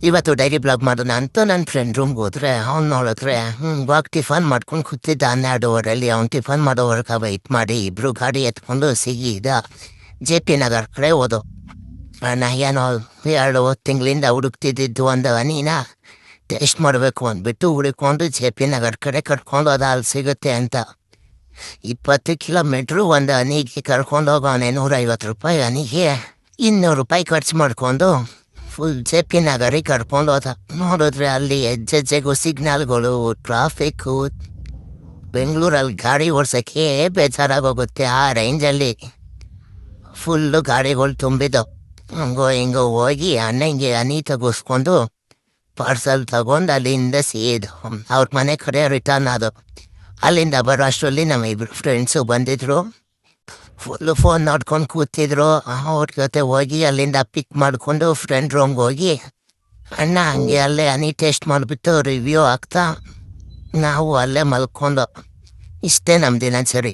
ಇವತ್ತು dairy blog ಮಾಡೋಣ ಅಂತ ನನ್ನ ಫ್ರೆಂಡ್ ರೂಮ್ಗೆ ಹೋದ್ರೆ ಅವ್ನು ನೋಡಿದ್ರೆ ಇವಾಗ ಟಿಫನ್ ಮಾಡ್ಕೊಂಡು ಕೂತಿದ್ದ 12 ಅವ್ನು ಟಿಫನ್ ಮಾಡೋವರೆಗೆ ವೆಯ್ಟ್ ಮಾಡಿ ಇಬ್ರು ಗಾಡಿ ಎತ್ಕೊಂಡು ಸಿಗಿದ JP ನಗರ್ ಕಡೆ ಹೋದು. ನಾ ಏನೋ 2 ತಿಂಗಳಿಂದ ಹುಡುಕ್ತಿದ್ದು ಒಂದು ಹನಿನ ಟೇಸ್ಟ್ ಮಾಡಬೇಕು ಅಂದ್ಬಿಟ್ಟು ಹುಡುಕೊಂಡು JP ನಗರ್ ಕಡೆ ಕರ್ಕೊಂಡು ಹೋದ, ಅಲ್ಲಿ ಸಿಗುತ್ತೆ ಅಂತ. 20 ಕಿಲೋಮೀಟ್ರು ಒಂದು ಹನಿಗೆ ಕರ್ಕೊಂಡು ಹೋಗೋನೆ. 150 ರೂಪಾಯಿ ಹನಿಗೆ 200 ರೂಪಾಯಿ ಖರ್ಚು ಮಾಡ್ಕೊಂಡು ಫುಲ್ JP ನಗರಿಗೆ ಕರ್ಕೊಂಡು ಹೋದ. ನೋಡಿದ್ರೆ ಅಲ್ಲಿ ಹೆಜ್ಜೆಗೂ ಸಿಗ್ನಲ್ಗಳು, ಟ್ರಾಫಿಕ್ಕು, ಬೆಂಗಳೂರಲ್ಲಿ ಗಾಡಿ ಓಡ್ಸೋಕ್ಕೆ ಬೇಜಾರಾಗೋಗುತ್ತೆ. ಆ ರೇಂಜಲ್ಲಿ ಫುಲ್ಲು ಗಾಡಿಗಳು ತುಂಬಿದ್ದವು. ಹಂಗೋ ಹಿಂಗೋ ಹೋಗಿ ಅಣ್ಣಂಗೆ ಹನಿ ತೆಗೆಸ್ಕೊಂಡು ಪಾರ್ಸಲ್ ತಗೊಂಡು ಅಲ್ಲಿಂದ ಸೀದ ಅವ್ರ ಮನೆ ಕಡೆ ರಿಟರ್ನ್ ಆದವು. ಅಲ್ಲಿಂದ ಬರೋ ಅಷ್ಟರಲ್ಲಿ ನಮ್ಮ ಇಬ್ಬರು ಫ್ರೆಂಡ್ಸು ಬಂದಿದ್ರು. ಫುಲ್ಲು ಫೋನ್ ನೋಡ್ಕೊಂಡು ಕೂತಿದ್ರು. ಅವ್ರ ಜೊತೆ ಹೋಗಿ ಅಲ್ಲಿಂದ ಪಿಕ್ ಮಾಡಿಕೊಂಡು ಫ್ರೆಂಡ್ ರೂಮ್ಗೆ ಹೋಗಿ ಅಣ್ಣ ಹಂಗೆ ಅಲ್ಲೇ ಹನಿ ಟೇಸ್ಟ್ ಮಾಡಿಬಿಟ್ಟು ರಿವ್ಯೂ ಆಗ್ತಾ ನಾವು ಅಲ್ಲೇ ಮಲ್ಕೊಂಡು. ಇಷ್ಟೇ ನಮ್ಮ ದಿನಚರಿ.